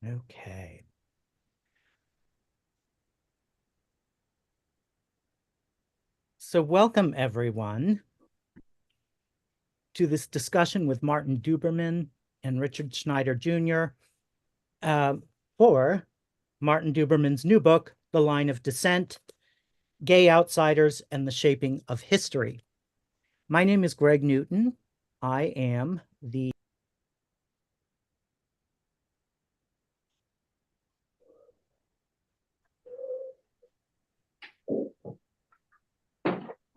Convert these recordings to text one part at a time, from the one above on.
Okay. So welcome everyone to this discussion with Martin Duberman and Richard Schneider Jr. For Martin Duberman's new book, The Line of Descent, Gay Outsiders and the Shaping of History. My name is Greg Newton. I am the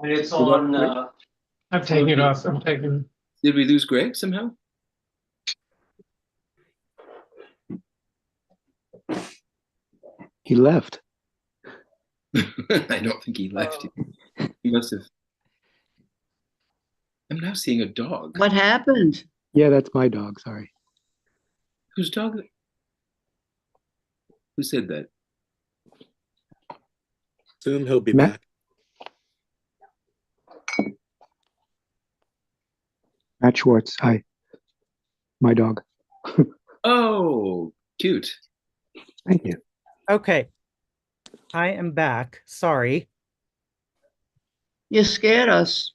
And it's on. I'm taking it off. I'm taking. Did we lose Greg somehow? He left. I don't think he left. He must have. I'm now seeing a dog. What happened? Yeah, that's my dog. Sorry. Whose dog? Who said that? Soon he'll be Matt? back. Matt Schwartz. Hi. My dog. Oh, cute. Thank you. okay. I am back. Sorry. You scared us.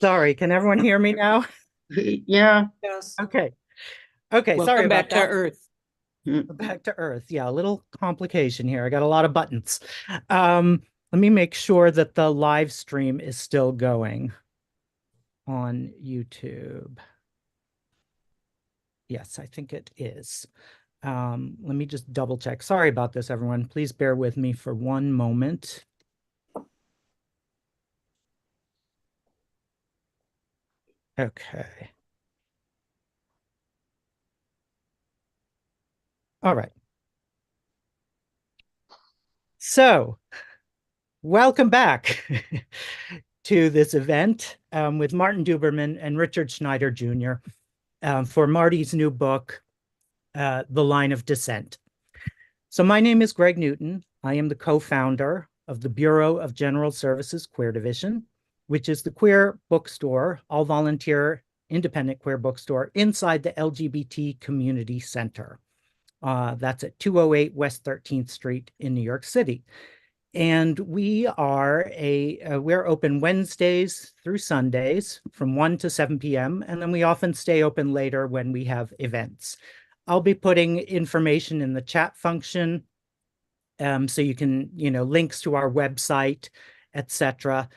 Sorry. Can everyone hear me now? Yeah. Yes. Okay. Okay. Welcome Sorry back about that. to Earth. Back to Earth. Yeah, a little complication here. I got a lot of buttons. Let me make sure that the live stream is still going on YouTube. Yes, I think it is. Let me just double check. Sorry about this, everyone. Please bear with me for one moment. Okay. All right. So, welcome back to this event with Martin Duberman and Richard Schneider Jr. For Marty's new book, The Line of Descent. So my name is Greg Newton. I am the co-founder of the Bureau of General Services Queer Division, which is the queer bookstore, all-volunteer independent queer bookstore inside the LGBT Community Center. That's at 208 West 13th Street in New York City. And we are we're open Wednesdays through Sundays from 1 to 7 p.m. And then we often stay open later when we have events. I'll be putting information in the chat function. So you can, links to our website, etc.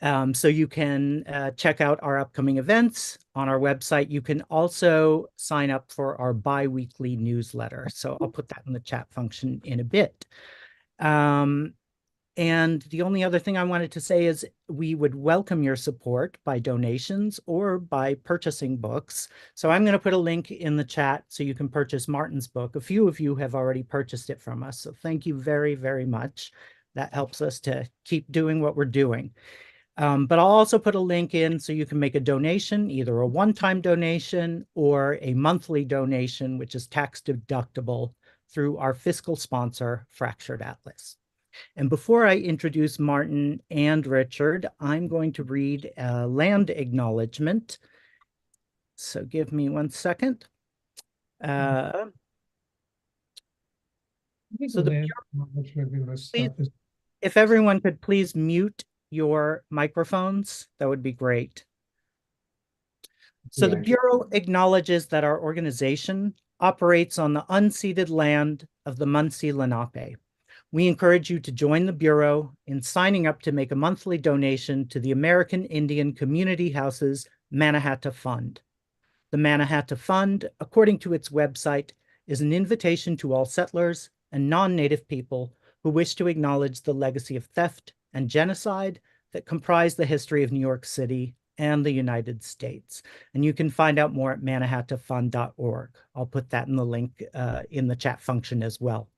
So you can check out our upcoming events on our website. You can also sign up for our bi-weekly newsletter. So I'll put that in the chat function in a bit. And the only other thing I wanted to say is we would welcome your support by donations or by purchasing books. So I'm going to put a link in the chat so you can purchase Martin's book. A few of you have already purchased it from us. So thank you very, very much. That helps us to keep doing what we're doing. But I'll also put a link in so you can make a donation, either a one-time donation or a monthly donation, which is tax deductible through our fiscal sponsor, Fractured Atlas. And before I introduce Martin and Richard, I'm going to read a land acknowledgement. So give me 1 second. So if everyone could please mute your microphones, that would be great. So the Bureau acknowledges that our organization operates on the unceded land of the Munsee Lenape. We encourage you to join the Bureau in signing up to make a monthly donation to the American Indian Community House's Mannahatta Fund. The Mannahatta Fund, according to its website, is an invitation to all settlers and non-Native people who wish to acknowledge the legacy of theft and genocide that comprise the history of New York City and the United States. And you can find out more at mannahattafund.org. I'll put that in the link in the chat function as well.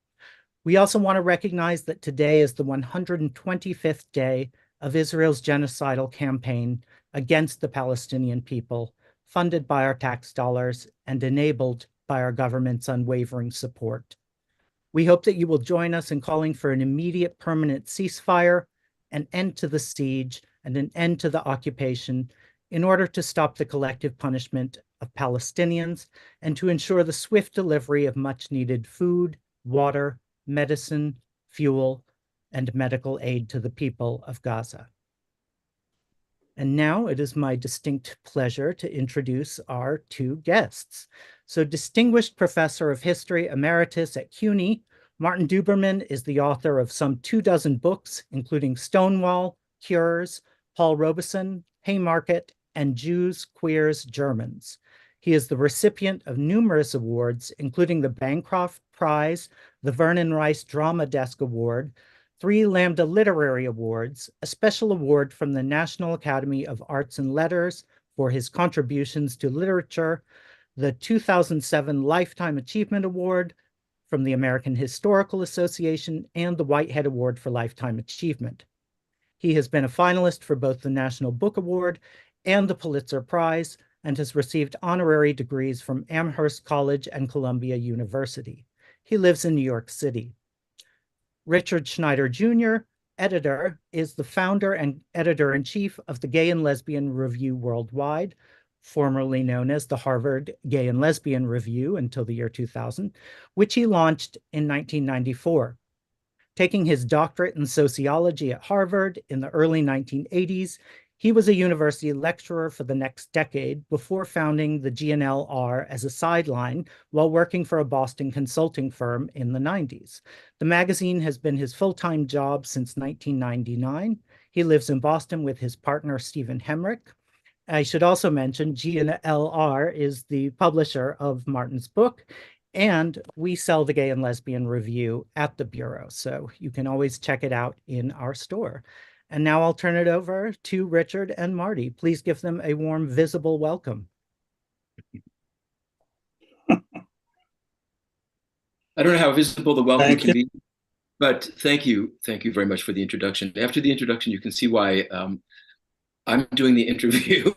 We also want to recognize that today is the 125th day of Israel's genocidal campaign against the Palestinian people, funded by our tax dollars and enabled by our government's unwavering support. We hope that you will join us in calling for an immediate permanent ceasefire, an end to the siege, and an end to the occupation in order to stop the collective punishment of Palestinians and to ensure the swift delivery of much-needed food, water, medicine, fuel, and medical aid to the people of Gaza. And now it is my distinct pleasure to introduce our two guests. So, Distinguished Professor of History Emeritus at CUNY, Martin Duberman is the author of some 24 books, including Stonewall, Cures, Paul Robeson, Haymarket, and Jews, Queers, Germans. He is the recipient of numerous awards, including the Bancroft Prize, the Vernon Rice Drama Desk Award, 3 Lambda Literary Awards, a special award from the National Academy of Arts and Letters for his contributions to literature, the 2007 Lifetime Achievement Award from the American Historical Association, and the Whitehead Award for Lifetime Achievement. He has been a finalist for both the National Book Award and the Pulitzer Prize, and has received honorary degrees from Amherst College and Columbia University. He lives in New York City. Richard Schneider Jr., editor, is the founder and editor-in-chief of the Gay and Lesbian Review Worldwide, formerly known as the Harvard Gay and Lesbian Review until the year 2000, which he launched in 1994. Taking his doctorate in sociology at Harvard in the early 1980s, he was a university lecturer for the next decade before founding the GNLR as a sideline while working for a Boston consulting firm in the 90s. The magazine has been his full-time job since 1999. He lives in Boston with his partner, Stephen Hemrick. I should also mention GNLR is the publisher of Martin's book, and we sell the Gay and Lesbian Review at the Bureau, so you can always check it out in our store. And now I'll turn it over to Richard and Marty. Please give them a warm, visible welcome. I don't know how visible the welcome can be, but thank you. Thank you very much for the introduction. After the introduction, you can see why I'm doing the interview.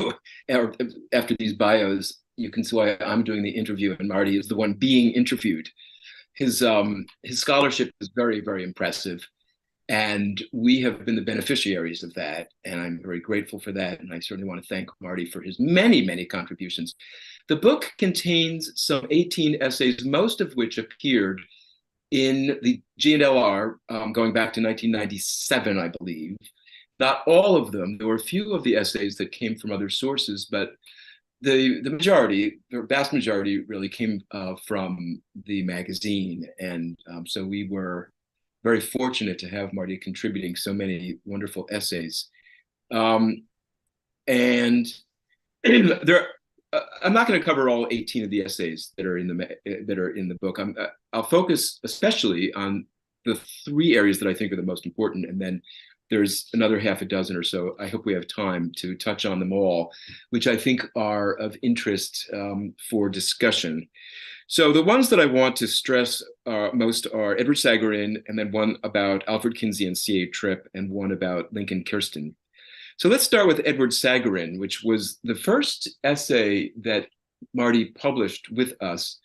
After these bios, you can see why I'm doing the interview and Marty is the one being interviewed. His scholarship is very, very impressive. And we have been the beneficiaries of that. And I'm very grateful for that. And I certainly want to thank Marty for his many, many contributions. The book contains some 18 essays, most of which appeared in the GNLR going back to 1997, I believe. Not all of them. There were a few of the essays that came from other sources, but the majority, the vast majority really came from the magazine. And so we were very fortunate to have Marty contributing so many wonderful essays. And there, I'm not going to cover all 18 of the essays that are in the book. I'll focus especially on the 3 areas that I think are the most important, and then there's another half a dozen or so. I hope we have time to touch on them all, which I think are of interest for discussion. So the ones that I want to stress most are Edward Sagarin, and then one about Alfred Kinsey and C.A. Tripp, and one about Lincoln Kirstein. So let's start with Edward Sagarin, which was the first essay that Marty published with us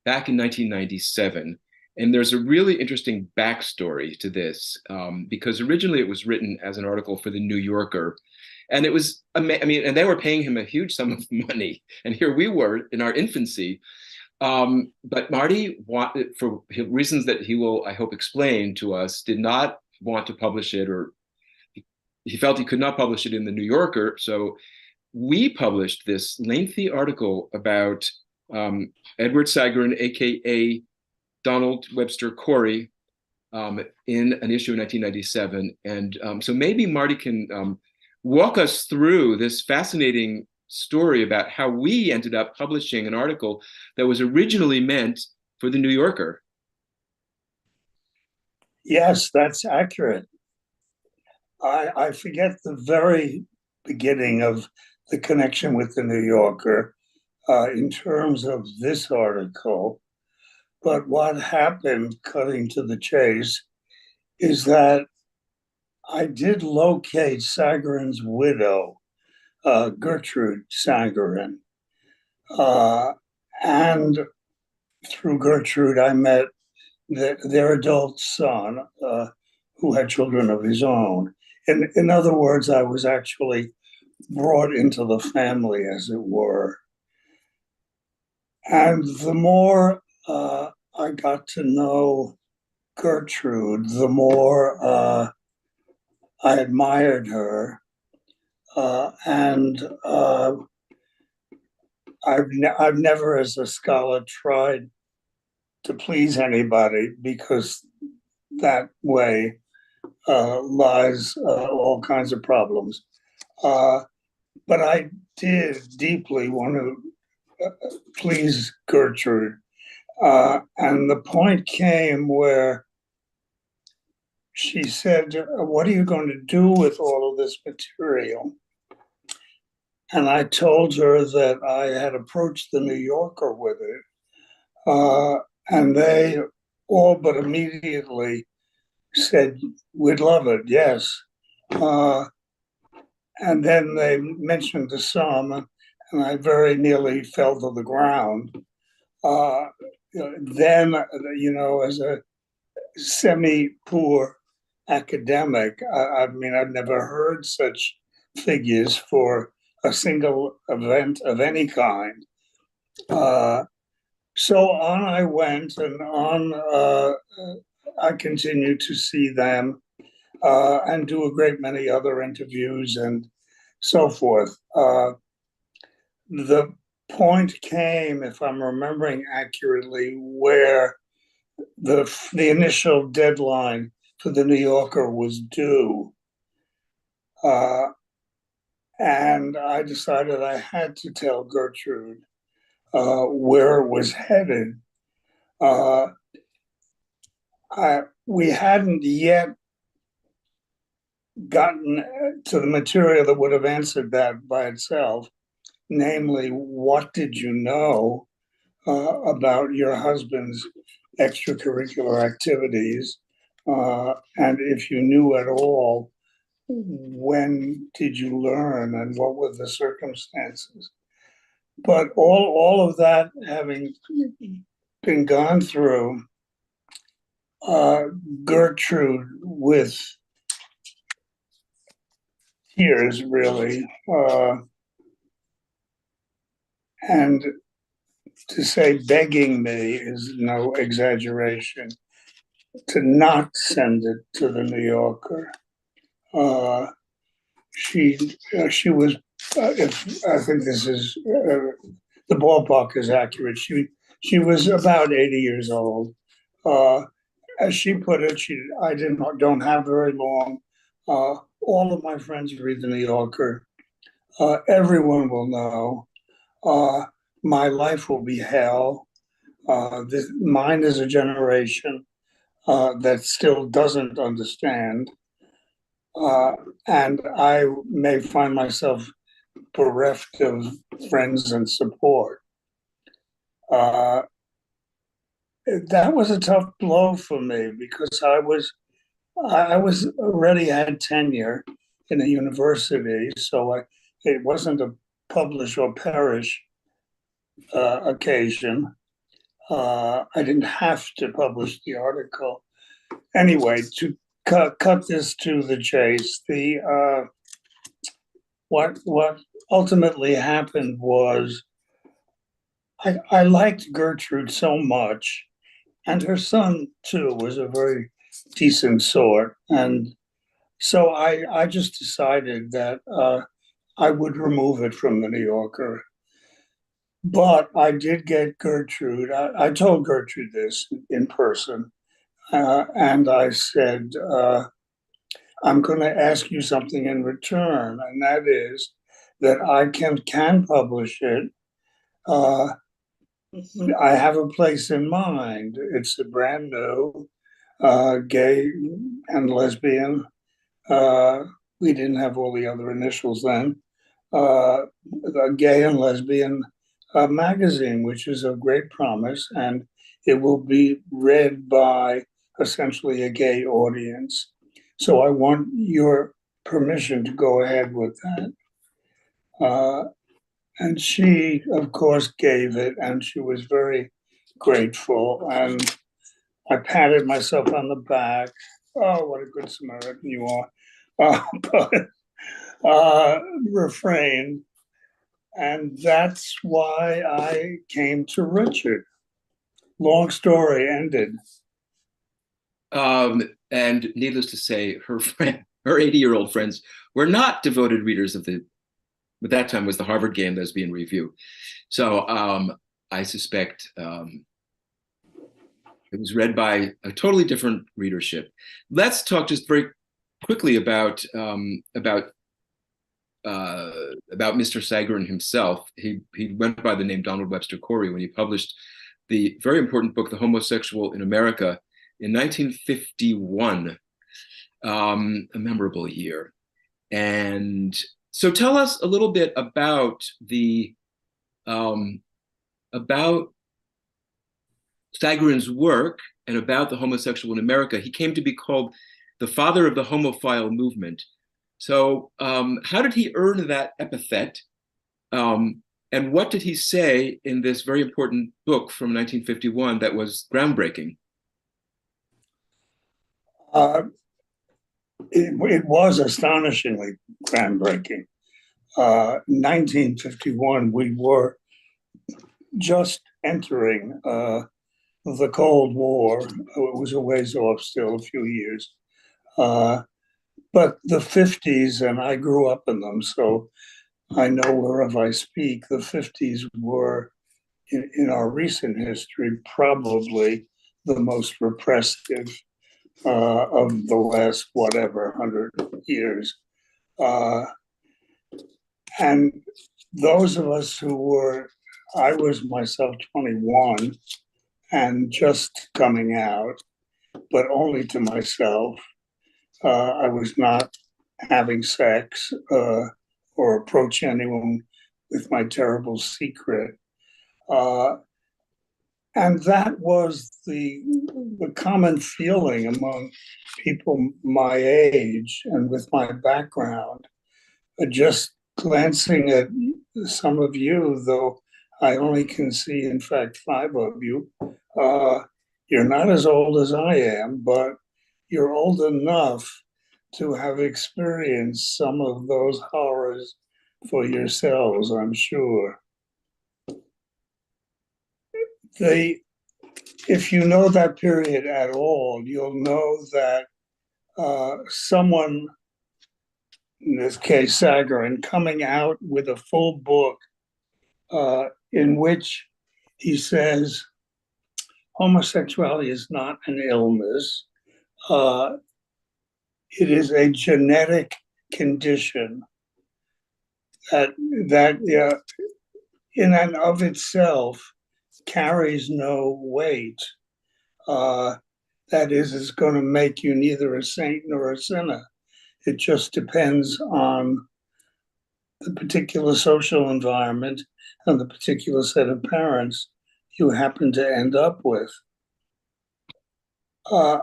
back in 1997. And there's a really interesting backstory to this, because originally it was written as an article for the New Yorker. And it was, I mean, and they were paying him a huge sum of money. And here we were in our infancy. But Marty, for reasons that he will, I hope, explain to us, did not want to publish it, or he felt he could not publish it in the New Yorker. So we published this lengthy article about Edward Sagarin, aka Donald Webster Corey, in an issue in 1997. And so maybe Marty can walk us through this fascinating story about how we ended up publishing an article that was originally meant for the New Yorker. Yes, that's accurate. I forget the very beginning of the connection with the New Yorker in terms of this article. But what happened, cutting to the chase, is that I did locate Sagarin's widow, Gertrude Sagarin. And through Gertrude, I met their adult son, who had children of his own. In other words, I was actually brought into the family, as it were. And the more I got to know Gertrude, the more I admired her. And I've never, as a scholar, tried to please anybody, because that way lies all kinds of problems. But I did deeply want to please Gertrude. And the point came where she said, "What are you going to do with all of this material?" And I told her that I had approached the New Yorker with it. And they all but immediately said, "We'd love it, yes." And then they mentioned the sum, and I very nearly fell to the ground. Then, as a semi-poor academic, I mean, I've never heard such figures for a single event of any kind. So on I went, and on I continued to see them and do a great many other interviews and so forth. The point came, if I'm remembering accurately, where the initial deadline for the New Yorker was due. And I decided I had to tell Gertrude where it was headed. We hadn't yet gotten to the material that would have answered that by itself, namely, what did you know about your husband's extracurricular activities? And if you knew at all, when did you learn and what were the circumstances? But all of that having been gone through, Gertrude, with tears really, and to say begging me is no exaggeration, to not send it to the New Yorker. She was, if I think this is the ballpark is accurate. She was about 80 years old. As she put it, I don't have very long. All of my friends read the New Yorker. Everyone will know. My life will be hell. Mine is a generation that still doesn't understand. And I may find myself bereft of friends and support. That was a tough blow for me, because I was already had tenure in a university, so it wasn't a publish or perish occasion. I didn't have to publish the article. Anyway, to cut this to the chase, what ultimately happened was I liked Gertrude so much, and her son too was a very decent sort, and so I just decided that I would remove it from the New Yorker. But I did get Gertrude. I told Gertrude this in person, and I said, I'm going to ask you something in return, and that is that I can publish it. I have a place in mind. It's a brand new gay and lesbian. We didn't have all the other initials then. A gay and lesbian magazine, which is of great promise, and it will be read by essentially a gay audience. So I want your permission to go ahead with that. And she, of course, gave it, and she was very grateful. And I patted myself on the back. Oh, what a good Samaritan you are. But refrained And that's why I came to Richard. Long story ended. And needless to say, her 80-year-old friends were not devoted readers of the, at that time was the Harvard Gay and Lesbian Review. So I suspect it was read by a totally different readership. Let's talk just very quickly about Mr. Sagarin himself. He went by the name Donald Webster Corey when he published the very important book, The Homosexual in America, in 1951, a memorable year. And so tell us a little bit about about Sagarin's work and about the homosexual in America. He came to be called the father of the homophile movement. So how did he earn that epithet? And what did he say in this very important book from 1951 that was groundbreaking? It was astonishingly groundbreaking. 1951, we were just entering the Cold War. It was a ways off still, a few years. But the 50s, and I grew up in them, so I know wherever I speak, the 50s were, in our recent history, probably the most repressive of the last, whatever, 100 years. And those of us who were, I was myself 21 and just coming out, but only to myself. I was not having sex or approach anyone with my terrible secret. And that was the common feeling among people my age and with my background. Just glancing at some of you, though I only can see, in fact, 5 of you, you're not as old as I am, but you're old enough to have experienced some of those horrors for yourselves, I'm sure. If you know that period at all, you'll know that someone, in this case Sagarin, coming out with a full book in which he says homosexuality is not an illness. It is a genetic condition that in and of itself carries no weight. That is going to make you neither a saint nor a sinner. It just depends on the particular social environment and the particular set of parents you happen to end up with. I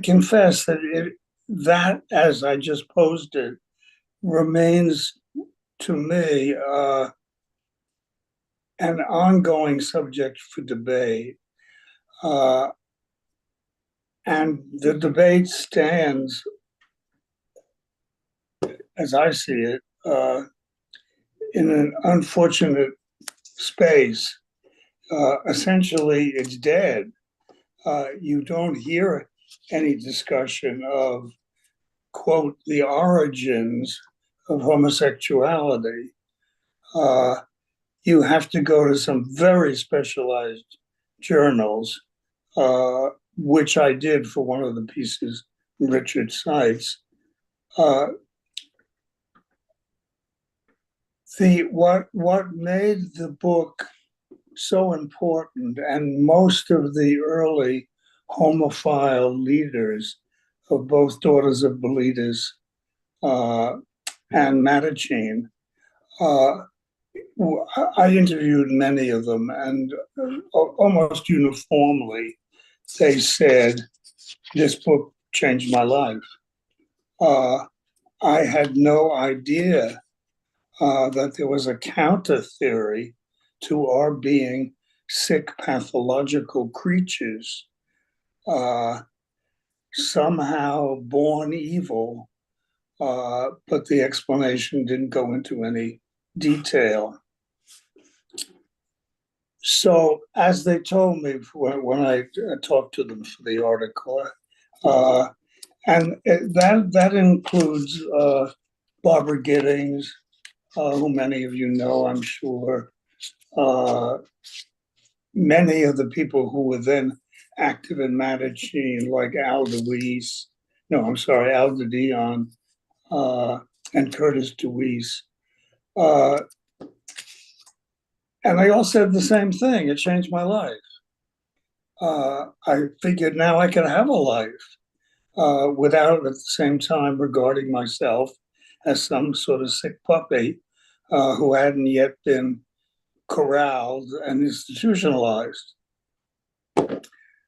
confess that that, as I just posed it, remains to me an ongoing subject for debate. And the debate stands, as I see it, in an unfortunate space. Essentially, it's dead. You don't hear any discussion of, quote, the origins of homosexuality. You have to go to some very specialized journals, which I did for one of the pieces Richard cites. What made the book so important, and most of the early homophile leaders of both Daughters of Bilitis and Balanchine, I interviewed many of them, and almost uniformly, they said, this book changed my life. I had no idea that there was a counter theory to our being sick pathological creatures, somehow born evil, but the explanation didn't go into any detail. So, as they told me when I talked to them for the article, and that includes Barbara Giddings, who many of you know, I'm sure. Many of the people who were then active in Balanchine, like Al De Dion, and Curtis DeWeese. And they all said the same thing. It changed my life. I figured now I could have a life without at the same time regarding myself as some sort of sick puppy who hadn't yet been corralled and institutionalized.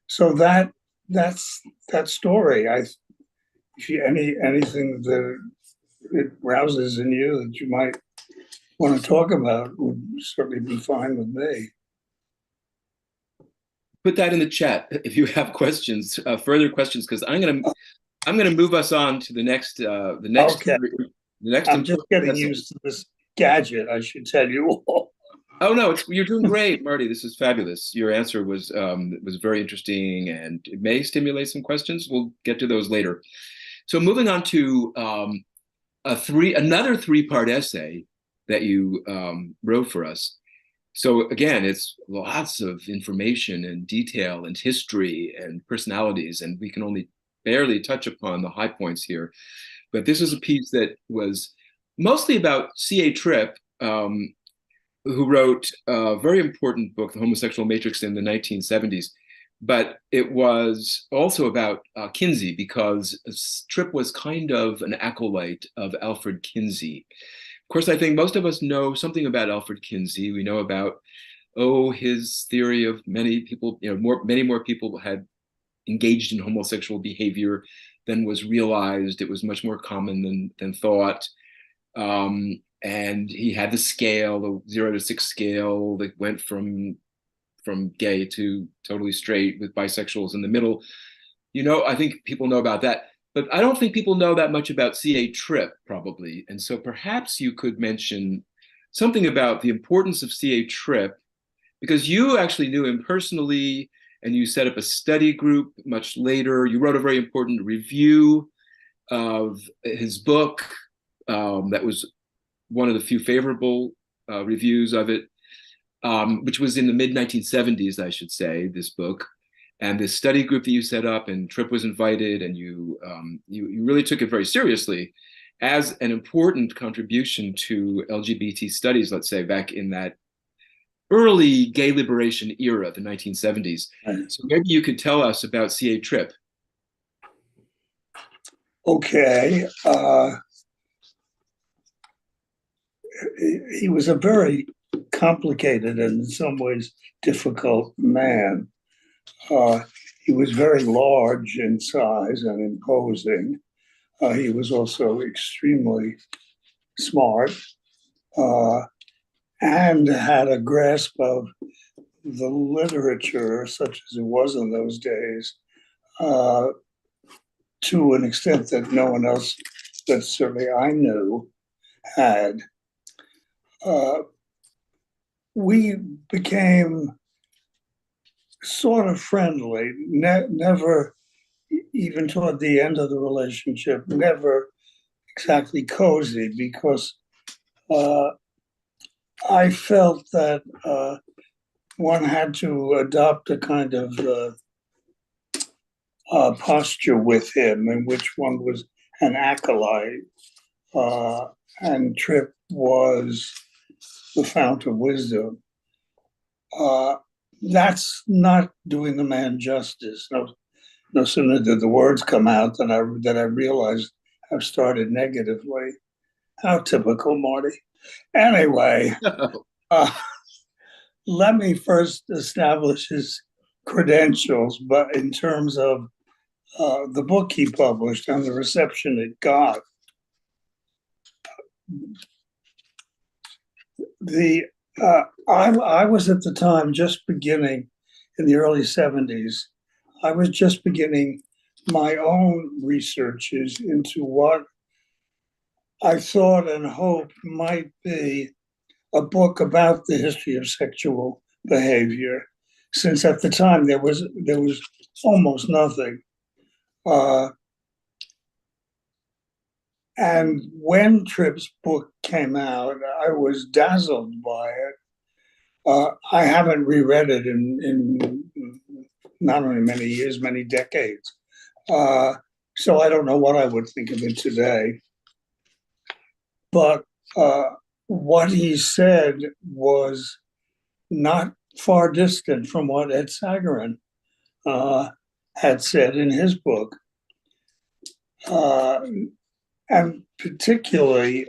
So that's that story. If you anything that it rouses in you that you might want to talk about would certainly be fine with me. Put that in the chat if you have questions, further questions, because I'm gonna move us on to the next. Okay. The next. I'm just getting used to this gadget, I should tell you all. Oh no, you're doing great, Marty. This is fabulous. Your answer was very interesting, and it may stimulate some questions. We'll get to those later. So moving on to another three-part essay that you wrote for us. So again, it's lots of information and detail and history and personalities, and we can only barely touch upon the high points here. But this is a piece that was mostly about C.A. Tripp, who wrote a very important book, The Homosexual Matrix, in the 1970s. But it was also about Kinsey, because Tripp was kind of an acolyte of Alfred Kinsey. Of course, I think most of us know something about Alfred Kinsey. We know about, his theory of many people, many more people had engaged in homosexual behavior than was realized. It was much more common than thought. And he had the scale, the 0 to 6 scale, that went from gay to totally straight, with bisexuals in the middle. I think people know about that. But I don't think people know that much about C.A. Tripp, probably. And so perhaps you could mention something about the importance of C.A. Tripp, because you actually knew him personally, and you set up a study group much later. You wrote a very important review of his book that was one of the few favorable reviews of it, which was in the mid-1970s, I should say, this book. And this study group that you set up, and Tripp was invited, and you really took it very seriously as an important contribution to LGBT studies, let's say, back in that early gay liberation era, the 1970s. So maybe you could tell us about C.A. Tripp. Okay. He was a very complicated and in some ways difficult man. He was very large in size and imposing. He was also extremely smart and had a grasp of the literature, such as it was in those days, to an extent that no one else, that certainly I knew, had. We became sort of friendly, never, even toward the end of the relationship, never exactly cozy, because I felt that one had to adopt a kind of posture with him in which one was an acolyte, and Tripp was the fount of wisdom. That's not doing the man justice. No sooner did the words come out than I realized I've started negatively. How typical, Marty. Anyway, let me first establish his credentials, but in terms of the book he published and the reception it got. I was at the time just beginning, in the early 70s, I was just beginning my own researches into what I thought and hoped might be a book about the history of sexual behavior, since at the time there was almost nothing. And when Tripp's book came out, I was dazzled by it. I haven't reread it in not only many years, many decades. So I don't know what I would think of it today. But what he said was not far distant from what Ed Sagarin had said in his book. And particularly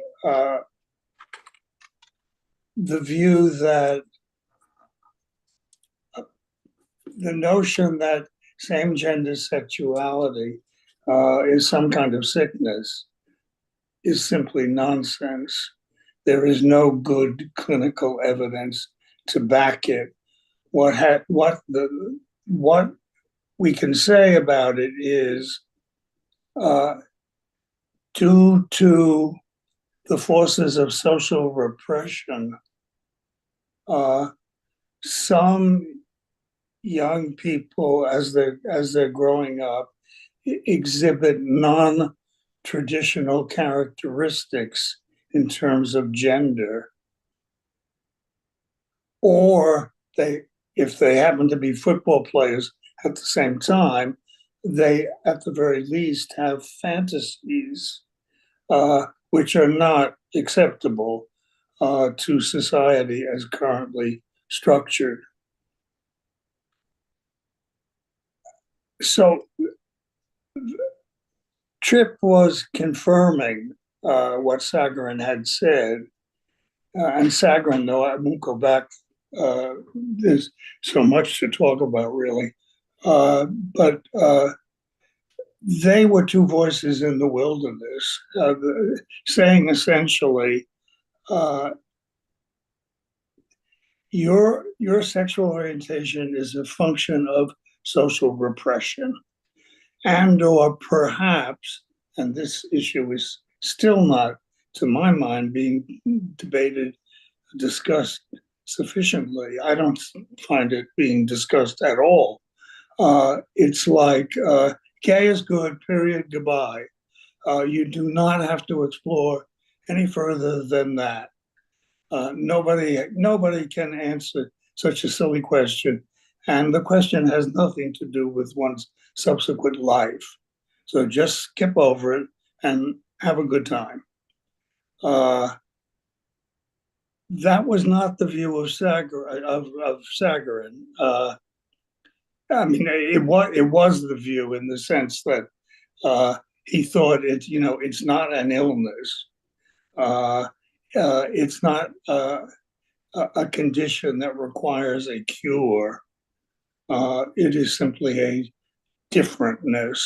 the view that the notion that same-gender sexuality is some kind of sickness is simply nonsense. There is no good clinical evidence to back it. What we can say about it is due to the forces of social repression, some young people, as they're growing up, exhibit non-traditional characteristics in terms of gender, or if they happen to be football players at the same time, they at the very least have fantasies which are not acceptable to society as currently structured. So Tripp was confirming what Sagarin had said. And Sagarin, though I won't go back, there's so much to talk about, really. But they were two voices in the wilderness, saying essentially, your sexual orientation is a function of social repression, and or perhaps, and this issue is still not, to my mind, being debated, discussed sufficiently. I don't find it being discussed at all. It's like gay is good, period, goodbye. You do not have to explore any further than that. Nobody can answer such a silly question. And the question has nothing to do with one's subsequent life. So just skip over it and have a good time. That was not the view of Sagarin. I mean, it was the view in the sense that he thought it's not an illness. It's not a condition that requires a cure. It is simply a differentness.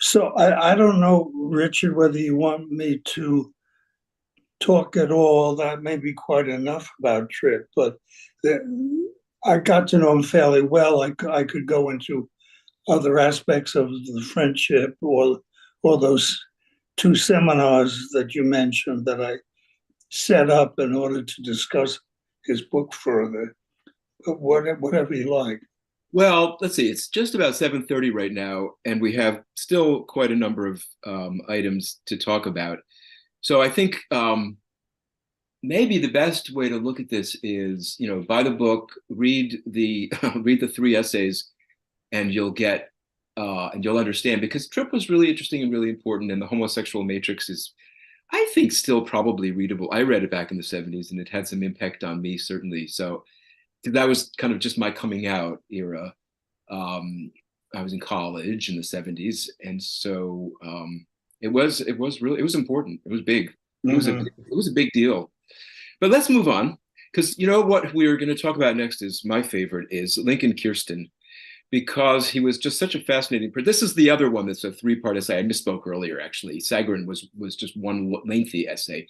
So I don't know, Richard, whether you want me to talk at all. That may be quite enough about Tripp, but I got to know him fairly well. I could go into other aspects of the friendship or those two seminars that you mentioned that I set up in order to discuss his book further. But whatever you like. Well, let's see. It's just about 7:30 right now, and we have still quite a number of items to talk about. So I think maybe the best way to look at this is, buy the book, read the read the 3 essays, and you'll get and you'll understand, because Tripp was really interesting and really important, and the homosexual matrix is, I think, still probably readable. I read it back in the 70s, and it had some impact on me, certainly. So that was kind of just my coming out era. I was in college in the 70s, and so it was important. It was big. It was a big deal. But let's move on, because what we're going to talk about next is my favorite, is Lincoln Kirstein, because he was just such a fascinating person. This is the other one that's a 3-part essay. I misspoke earlier, actually. Sagarin was just one lengthy essay.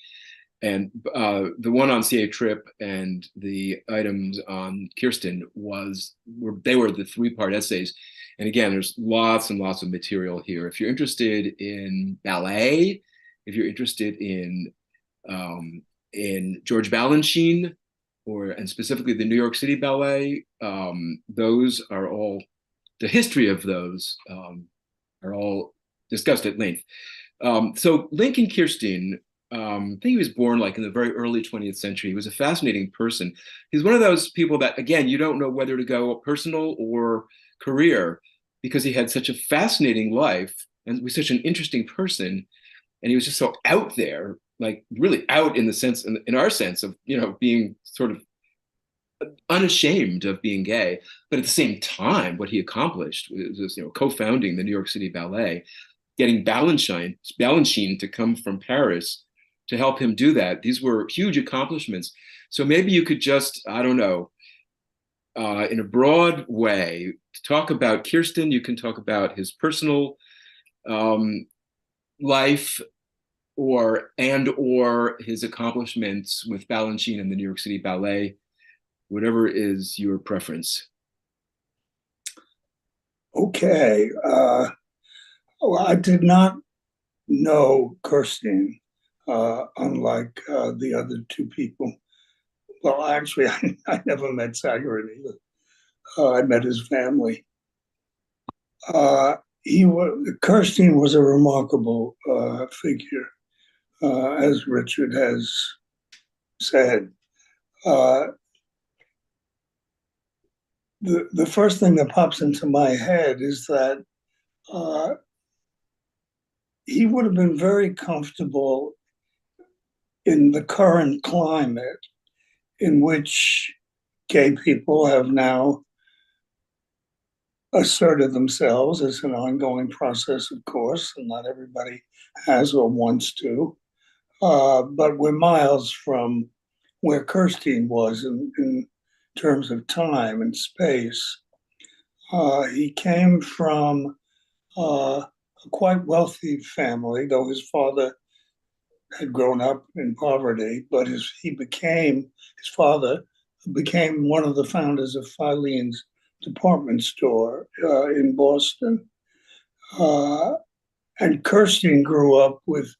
And the one on C.A. Tripp and the items on Kirstein were the 3-part essays. And again, there's lots and lots of material here. If you're interested in ballet, if you're interested in George Balanchine, and specifically the New York City Ballet, those are all, the history of those are all discussed at length. So Lincoln Kirstein, I think he was born like in the very early 20th century. He was a fascinating person. He's one of those people that, again, you don't know whether to go personal or career, because he had such a fascinating life and was such an interesting person. And he was just so out there, like really out in the sense, in our sense of, being sort of unashamed of being gay. But at the same time, what he accomplished was, co-founding the New York City Ballet, getting Balanchine to come from Paris to help him do that. These were huge accomplishments. So maybe you could just, I don't know, in a broad way, to talk about Kirstein. You can talk about his personal life, or his accomplishments with Balanchine and the New York City Ballet, whatever is your preference. Okay. Well, I did not know Kirstein, unlike the other two people. Well, actually, I never met Sagarin either. I met his family. Kirstein was a remarkable figure, as Richard has said. The first thing that pops into my head is that he would have been very comfortable in the current climate in which gay people have now asserted themselves as an ongoing process, of course, and not everybody has or wants to. But we're miles from where Kirstein was in terms of time and space. He came from a quite wealthy family, though his father had grown up in poverty, but his father became one of the founders of Filene's department store in Boston. And Kirstein grew up with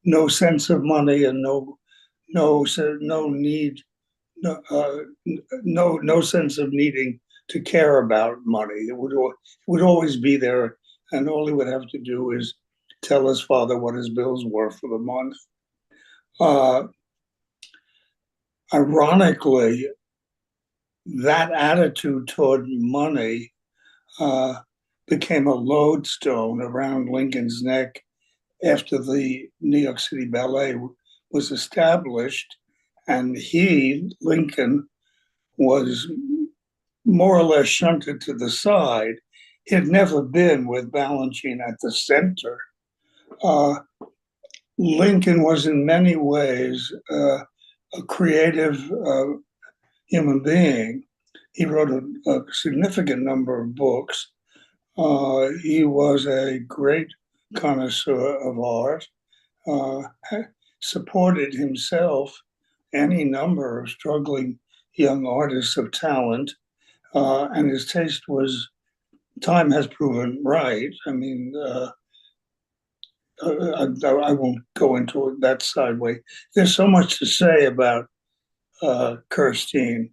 no sense of money and no sense of needing to care about money. It would always be there, and all he would have to do is tell his father what his bills were for the month. Ironically, that attitude toward money became a lodestone around Lincoln's neck after the New York City Ballet was established, and Lincoln, was more or less shunted to the side. He had never been with Balanchine at the center. Lincoln was in many ways a creative human being. He wrote a significant number of books. He was a great connoisseur of art, supported himself any number of struggling young artists of talent, and his taste time has proven right. I mean, I won't go into that sideway. There's so much to say about Kirstein,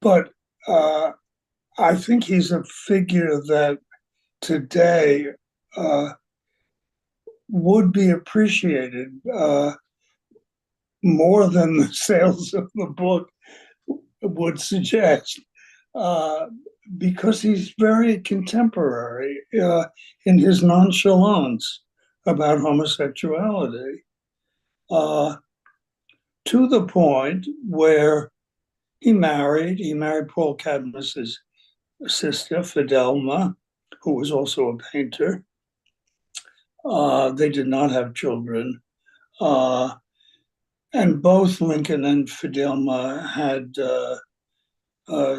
but I think he's a figure that today would be appreciated more than the sales of the book would suggest, because he's very contemporary in his nonchalance about homosexuality, to the point where he married Paul Cadmus's sister, Fidelma, who was also a painter. They did not have children. And both Lincoln and Fidelma had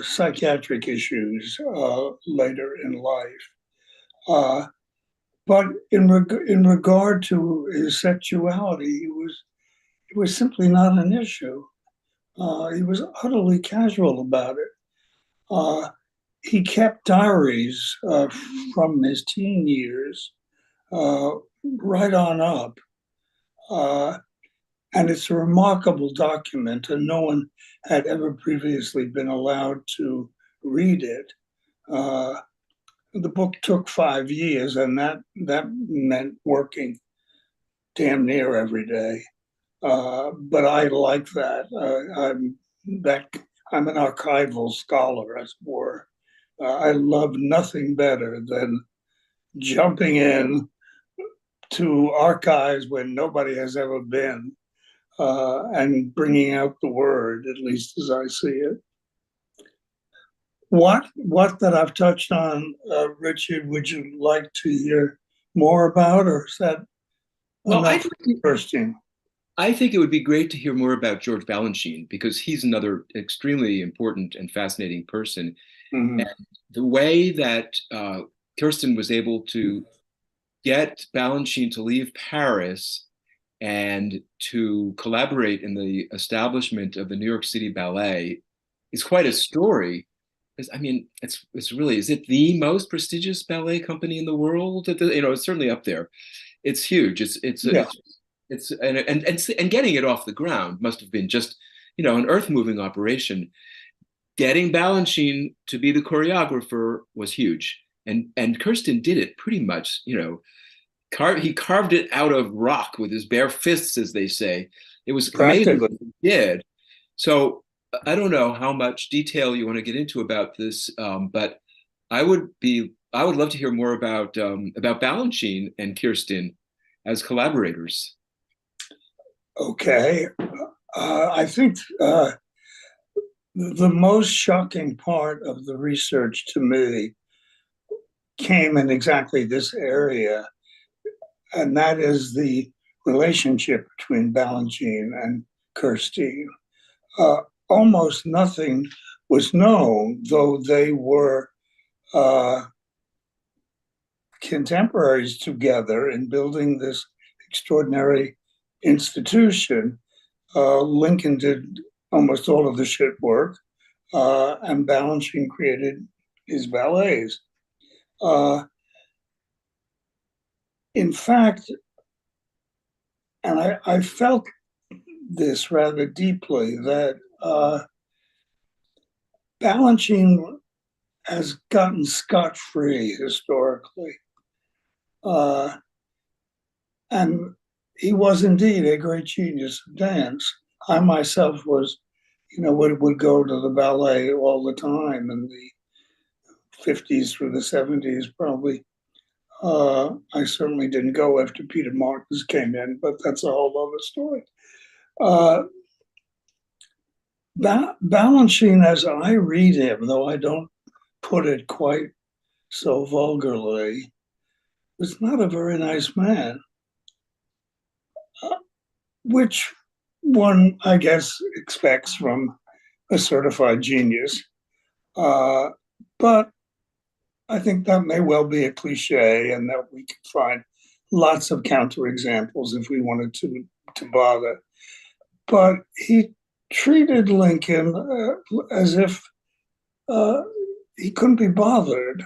psychiatric issues later in life. But in regard to his sexuality, it was simply not an issue. He was utterly casual about it. he kept diaries from his teen years right on up. And it's a remarkable document, and no one had ever previously been allowed to read it. The book took 5 years, and that meant working damn near every day. But I like that. I'm an archival scholar, as it were. I love nothing better than jumping in to archives where nobody has ever been, and bringing out the word, at least as I see it. What that I've touched on, Richard, would you like to hear more about, or is that Well, enough Kirstein? I think it would be great to hear more about George Balanchine, because he's another extremely important and fascinating person. Mhm. And the way that Kirsten was able to get Balanchine to leave Paris and to collaborate in the establishment of the New York City Ballet is quite a story. I mean, it's really, is it the most prestigious ballet company in the world? It's certainly up there. It's huge. Yeah. And getting it off the ground must have been just, an earth-moving operation. Getting Balanchine to be the choreographer was huge. And Kirsten did it pretty much, he carved it out of rock with his bare fists, as they say. It was amazing what he did. So I don't know how much detail you want to get into about this, but I would love to hear more about Balanchine and Kirsten as collaborators. Okay. I think the most shocking part of the research to me came in exactly this area, and that is the relationship between Balanchine and Kirstein. Almost nothing was known, though they were contemporaries together in building this extraordinary institution. Lincoln did almost all of the shit work, and Balanchine created his ballets. In fact, and I felt this rather deeply, that Balanchine has gotten scot-free historically. And he was indeed a great genius of dance. I myself was, would go to the ballet all the time in the 50s through the 70s, probably. I certainly didn't go after Peter Martins came in, but that's a whole other story. Balanchine, as I read him, though I don't put it quite so vulgarly, was not a very nice man, which one, I guess, expects from a certified genius. But I think that may well be a cliche, and that we could find lots of counterexamples if we wanted to bother. But he treated Lincoln as if he couldn't be bothered.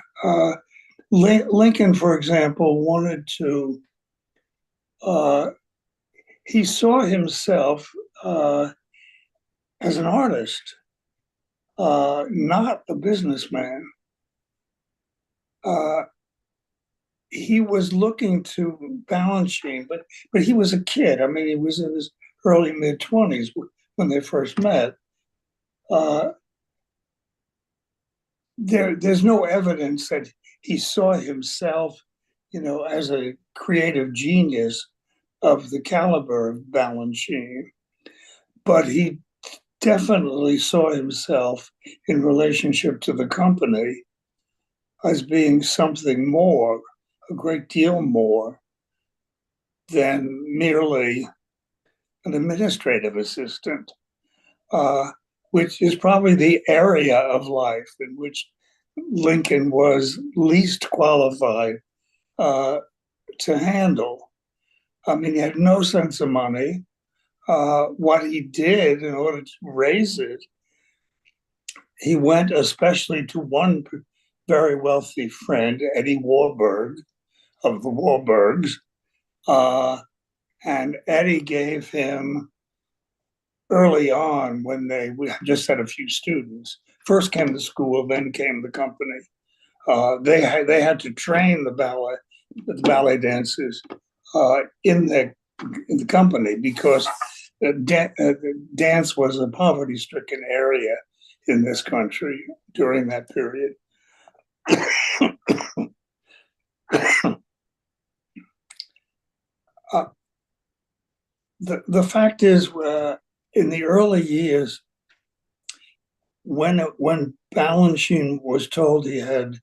Lincoln, for example, wanted to, he saw himself as an artist, not a businessman. He was looking to Balanchine, but he was a kid. I mean, he was in his early mid-20s when they first met. There's no evidence that he saw himself, as a creative genius of the caliber of Balanchine, but he definitely saw himself in relationship to the company as being something more, a great deal more than merely an administrative assistant, which is probably the area of life in which Lincoln was least qualified to handle. I mean, he had no sense of money. What he did in order to raise it he went especially to one very wealthy friend, Eddie Warburg of the Warburgs, and Eddie gave him early on when we just had a few students. First came the school, then came the company. They had to train the ballet dancers in the company because dance was a poverty-stricken area in this country during that period. The fact is, in the early years, when Balanchine was told he had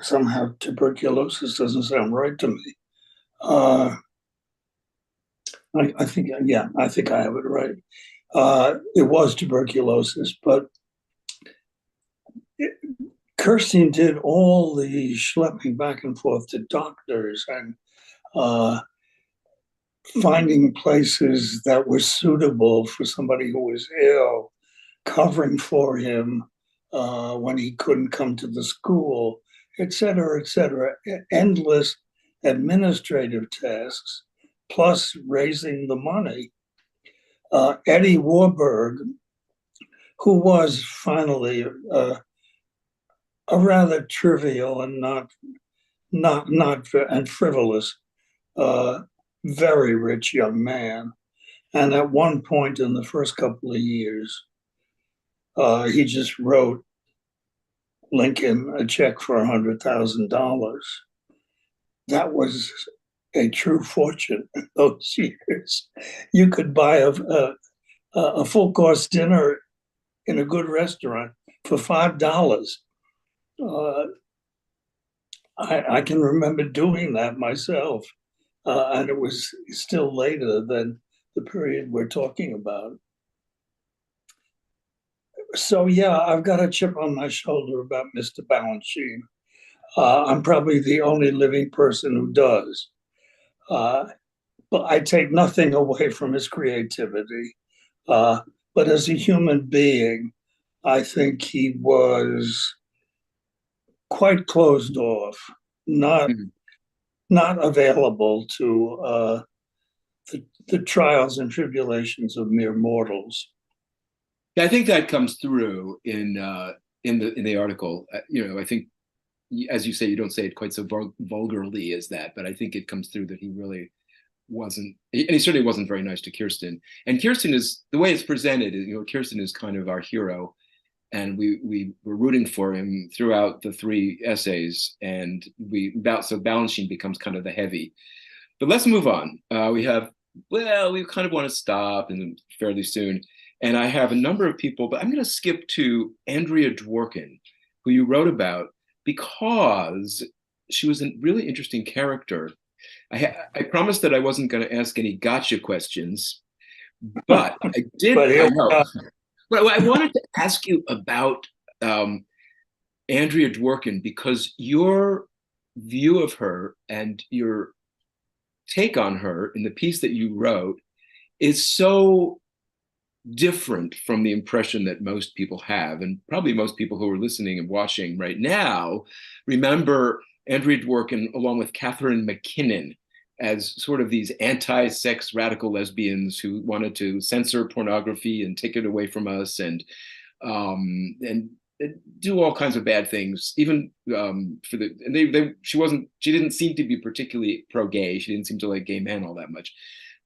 somehow tuberculosis doesn't sound right to me. I think I have it right. It was tuberculosis, but Kirstein did all the schlepping back and forth to doctors and finding places that were suitable for somebody who was ill, covering for him when he couldn't come to the school, et cetera, endless administrative tasks, plus raising the money. Eddie Warburg, who was finally a rather trivial and not and frivolous, very rich young man, and at one point in the first couple of years, he just wrote Lincoln a check for $100,000. That was a true fortune in those years. You could buy a full course dinner in a good restaurant for $5. I can remember doing that myself, and it was still later than the period we're talking about. So yeah, I've got a chip on my shoulder about Mr. Balanchine. I'm probably the only living person who does. But I take nothing away from his creativity. But as a human being, I think he was quite closed off, not available to the trials and tribulations of mere mortals. Yeah, I think that comes through in the article. I think, as you say, you don't say it quite so vulgarly as that, but I think it comes through that he really wasn't, and he certainly wasn't very nice to Kirstein. And Kirstein is, the way it's presented, Kirstein is kind of our hero, and we were rooting for him throughout the three essays, and so Balanchine becomes kind of the heavy. But let's move on. We kind of want to stop and fairly soon. And I have a number of people, but I'm going to skip to Andrea Dworkin, who you wrote about, because she was a really interesting character. I promised that I wasn't going to ask any gotcha questions, but I did. I know. But I wanted to ask you about Andrea Dworkin, because your view of her and your take on her in the piece that you wrote is so different from the impression that most people have. And probably most people who are listening and watching right now remember Andrea Dworkin along with Catherine McKinnon as sort of these anti-sex radical lesbians who wanted to censor pornography and take it away from us and do all kinds of bad things. Even she didn't seem to be particularly pro-gay. She didn't seem to like gay men all that much.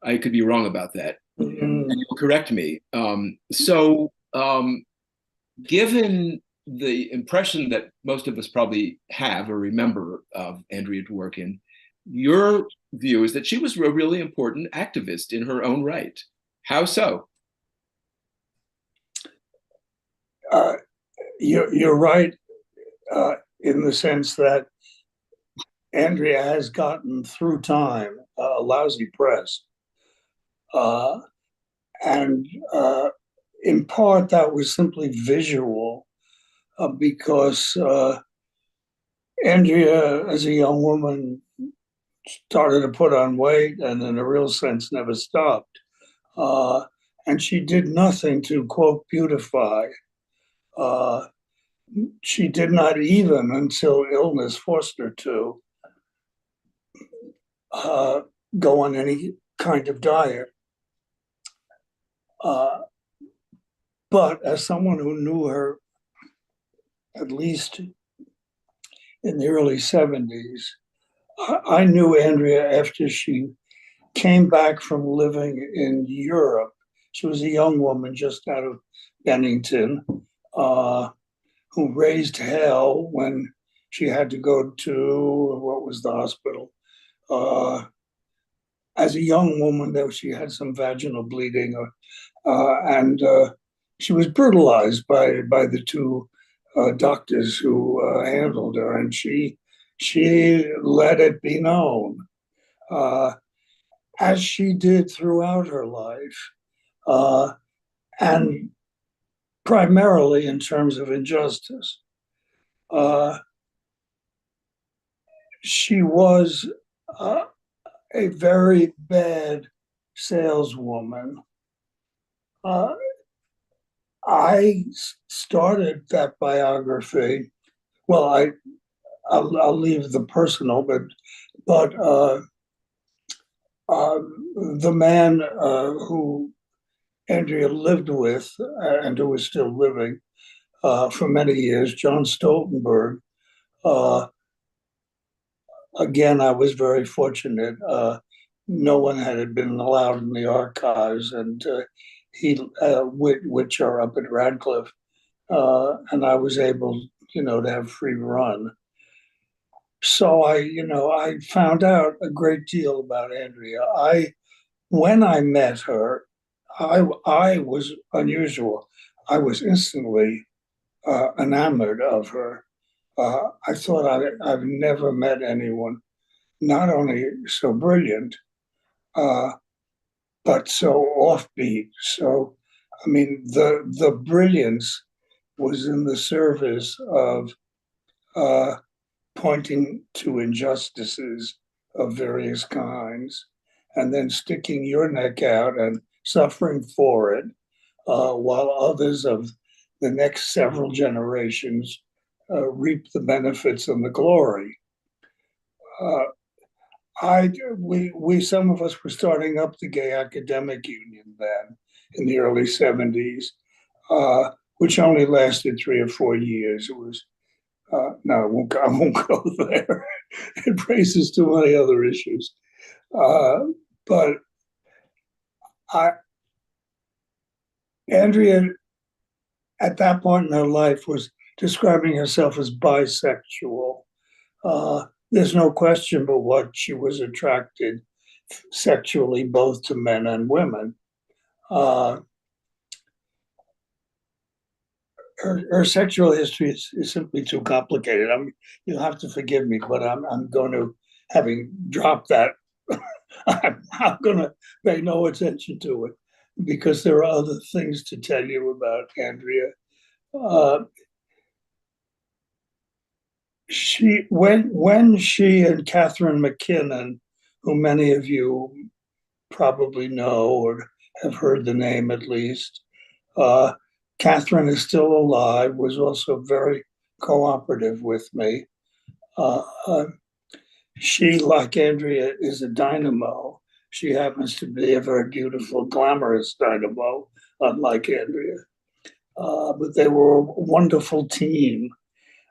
I could be wrong about that. And you'll correct me. Given the impression that most of us probably have or remember of Andrea Dworkin, your view is that she was a really important activist in her own right. How so? You're right in the sense that Andrea has gotten through time a lousy press. And in part, that was simply visual because Andrea, as a young woman, started to put on weight and in a real sense never stopped. And she did nothing to, quote, beautify. She did not even, until illness forced her to, go on any kind of diet. But as someone who knew her, at least in the early 70s, I knew Andrea after she came back from living in Europe. She was a young woman just out of Bennington, who raised hell when she had to go to, what was the hospital? As a young woman, though, she had some vaginal bleeding, and she was brutalized by the two doctors who handled her, and she let it be known, as she did throughout her life, and primarily in terms of injustice. She was a very bad saleswoman. I started that biography. Well, I'll leave the personal, but the man who Andrea lived with and who is still living for many years, John Stoltenberg. Again, I was very fortunate. No one had been allowed in the archives, and which are up at Radcliffe, and I was able, to have free run. So I found out a great deal about Andrea. When I met her, I was unusual. I was instantly enamored of her. I thought I've never met anyone not only so brilliant, but so offbeat. So, I mean, the brilliance was in the service of pointing to injustices of various kinds, and then sticking your neck out and suffering for it, while others of the next several generations reap the benefits and the glory. We some of us were starting up the Gay Academic Union then in the early 70s, which only lasted 3 or 4 years. It was no, I won't go there. It raises too many other issues. But Andrea, at that point in her life, was describing herself as bisexual. There's no question but what she was attracted sexually both to men and women. Her sexual history is simply too complicated. You'll have to forgive me, but I'm going to, having dropped that, I'm going to pay no attention to it, because there are other things to tell you about Andrea. When she and Catherine McKinnon, who many of you probably know or have heard the name at least, Catherine is still alive, was also very cooperative with me. She, like Andrea, is a dynamo. She happens to be a very beautiful, glamorous dynamo, unlike Andrea. But they were a wonderful team.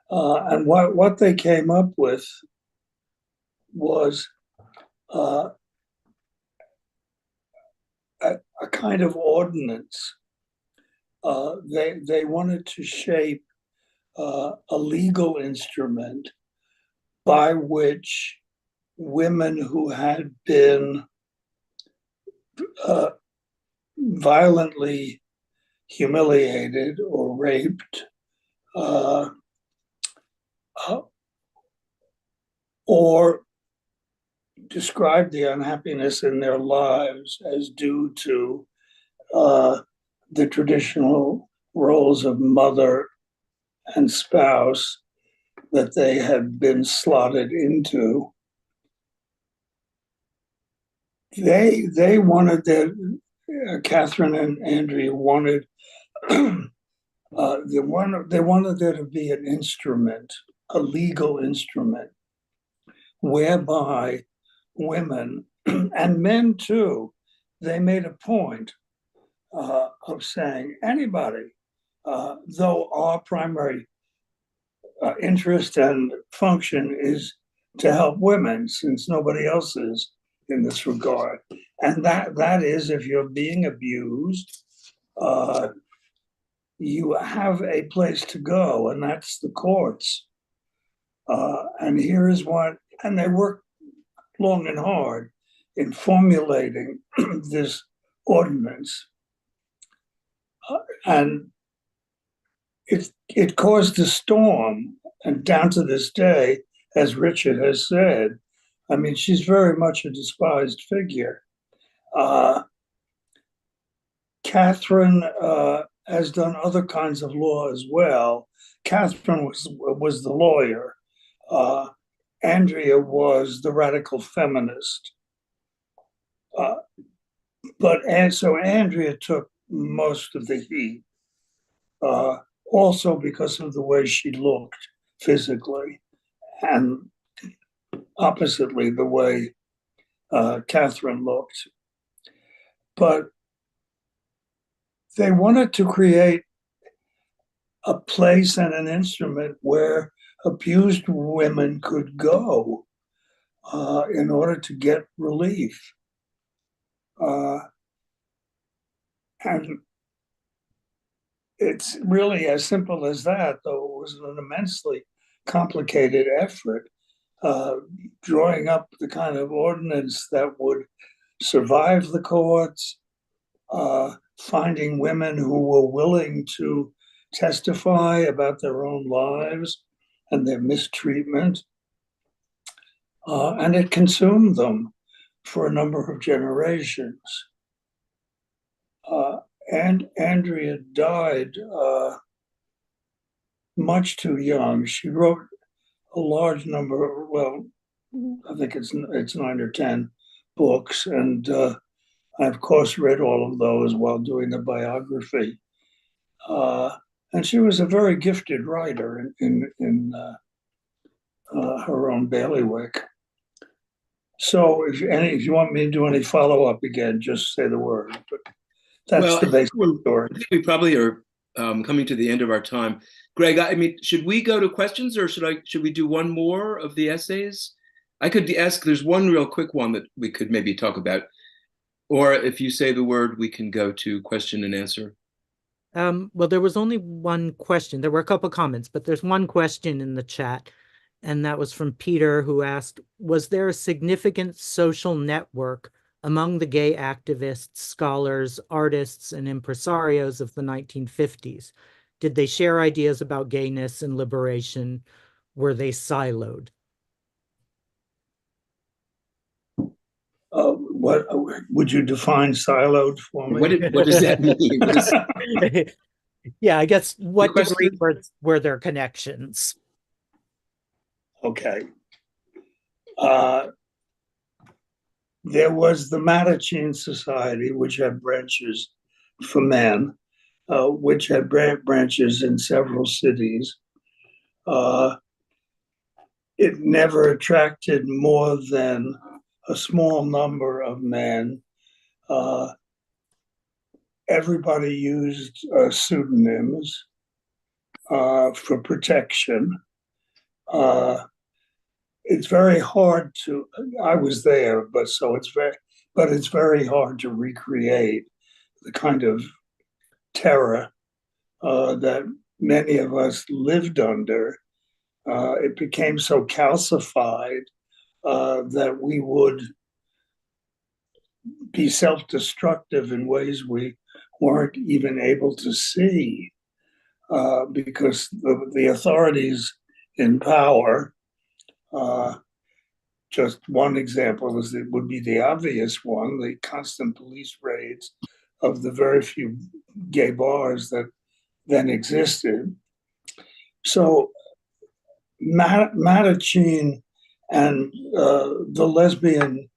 And what they came up with was a kind of ordinance. They wanted to shape a legal instrument by which women who had been violently humiliated or raped, or described the unhappiness in their lives as due to the traditional roles of mother and spouse that they had been slotted into. They wanted Catherine and Andrea wanted they wanted there to be an instrument, a legal instrument, whereby women and men too, they made a point of saying anybody, though our primary interest and function is to help women, since nobody else is in this regard. And that is, if you're being abused, you have a place to go, and that's the courts. And here is what, and they worked long and hard in formulating this ordinance. And it caused a storm, and down to this day, as Richard has said, I mean, she's very much a despised figure. Catherine has done other kinds of law as well. Catherine was the lawyer. Andrea was the radical feminist. So Andrea took most of the heat, also because of the way she looked physically, and oppositely the way Catherine looked. But they wanted to create a place and an instrument where abused women could go in order to get relief. And it's really as simple as that, though it was an immensely complicated effort, drawing up the kind of ordinance that would survive the courts, finding women who were willing to testify about their own lives and their mistreatment. And it consumed them for a number of generations. And Andrea died much too young. She wrote a large number, well, I think it's 9 or 10 books, and I, of course, read all of those while doing the biography. And she was a very gifted writer in her own bailiwick. So if you want me to do any follow-up again, just say the word. But that's the basic story. I think we probably are coming to the end of our time. Greg, I mean, should we go to questions, or should we do one more of the essays? I could ask, there's one real quick one that we could maybe talk about. Or if you say the word, we can go to question and answer. Well, there was only one question. There were a couple comments, but there's one question in the chat, and that was from Peter, who asked, was there a significant social network among the gay activists, scholars, artists, and impresarios of the 1950s? Did they share ideas about gayness and liberation? Were they siloed? What would you define siloed for me? What does that mean? Yeah, I guess what degree were their connections? Okay. There was the Balanchine Society, which had branches for men, which had branches in several cities. It never attracted more than a small number of men. Everybody used pseudonyms for protection. It's very hard to, I was there, but it's very hard to recreate the kind of terror that many of us lived under. It became so calcified that we would be self-destructive in ways we weren't even able to see, because the authorities in power, just one example would be the obvious one, the constant police raids of the very few gay bars that then existed. So Balanchine and the lesbian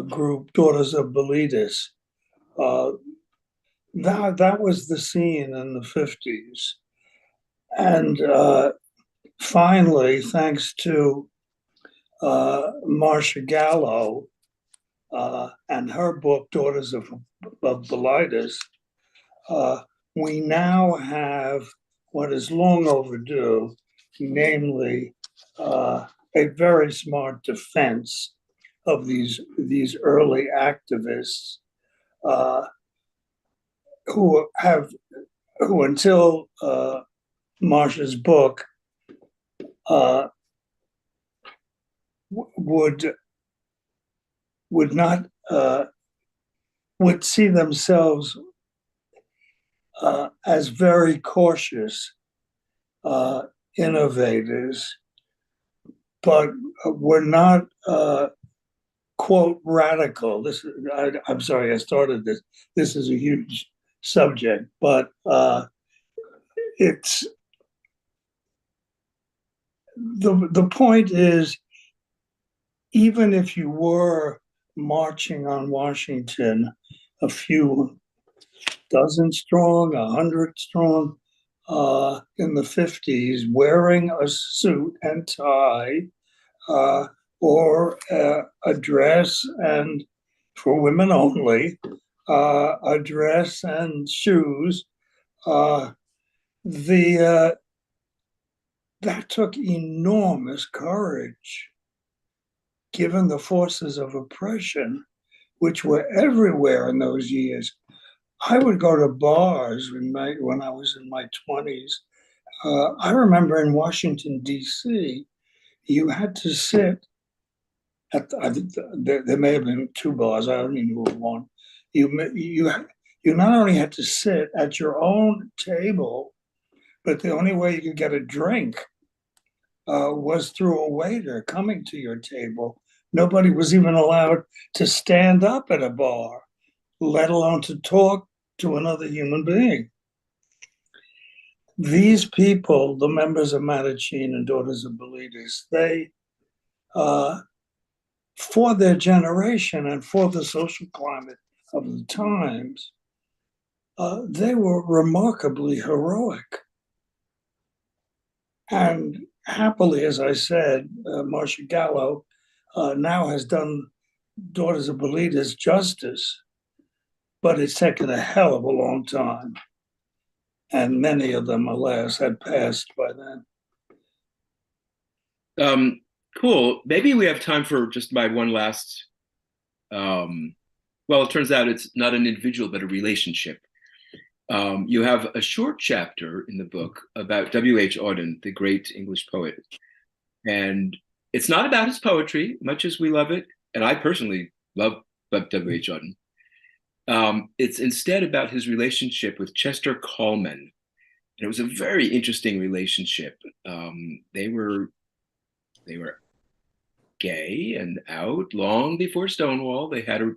group Daughters of Bilitis That was the scene in the 50s. And finally, thanks to Marcia Gallo and her book, Daughters of Bilitis, we now have what is long overdue, namely a very smart defense of these early activists who until Marcia's book would not would see themselves as very cautious innovators, but were not quote radical. I'm sorry, I started this. This is a huge subject, but it's the point is, even if you were marching on Washington, a few dozen strong, 100 strong, in the 50s, wearing a suit and tie, or a dress, and for women only, a dress and shoes, that took enormous courage, given the forces of oppression, which were everywhere in those years. I would go to bars when I was in my 20s. I remember in Washington, D.C., you had to sit at there may have been two bars. I only knew of one. You not only had to sit at your own table, but the only way you could get a drink was through a waiter coming to your table. Nobody was even allowed to stand up at a bar, let alone to talk to another human being. These people, the members of Balanchine and Daughters of Bilitis, they, for their generation and for the social climate of the times, they were remarkably heroic. And happily, as I said, Marcia Gallo now has done Daughters of Bilitis justice, but it's taken a hell of a long time. And many of them, alas, had passed by then. Cool. Maybe we have time for just my one last. Well, it turns out it's not an individual, but a relationship. You have a short chapter in the book about W.H. Auden, the great English poet. And it's not about his poetry, much as we love it. And I personally love W.H. Auden. It's instead about his relationship with Chester Kallman. And it was a very interesting relationship. They were gay and out long before Stonewall. They had a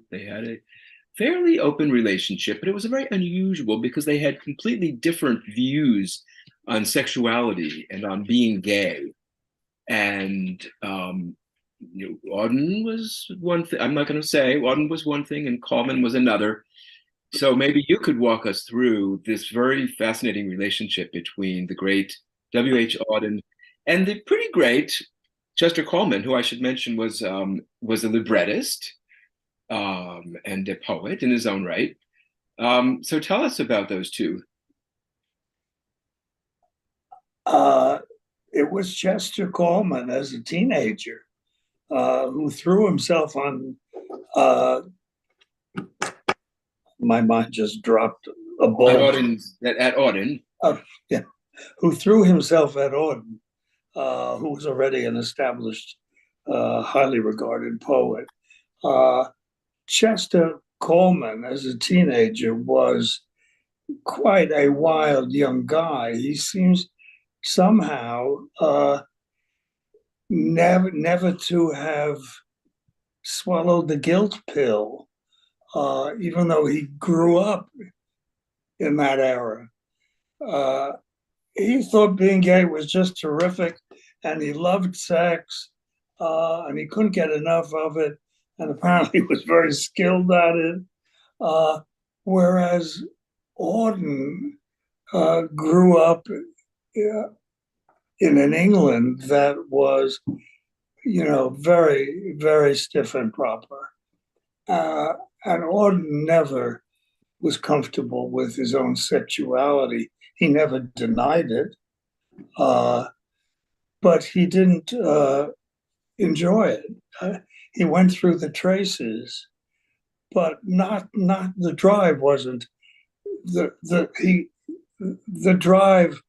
fairly open relationship, but it was very unusual because they had completely different views on sexuality and on being gay. And Auden was one thing. I'm not going to say Auden was one thing and Kallman was another. So maybe you could walk us through this very fascinating relationship between the great W.H. Auden and the pretty great Chester Kallman, who I should mention was a librettist and a poet in his own right. So tell us about those two. It was Chester Kallman as a teenager who threw himself on. My mind just dropped a ball. At Auden. Yeah, who threw himself at Oden, who was already an established, highly regarded poet. Chester Kallman, as a teenager, was quite a wild young guy. He seems somehow never to have swallowed the guilt pill, even though he grew up in that era. He thought being gay was just terrific, and he loved sex, and he couldn't get enough of it, and apparently was very skilled at it. whereas Auden grew up in an England that was, very, very stiff and proper. And Auden never was comfortable with his own sexuality. He never denied it, but he didn't enjoy it. He went through the traces, but not the drive wasn't the drive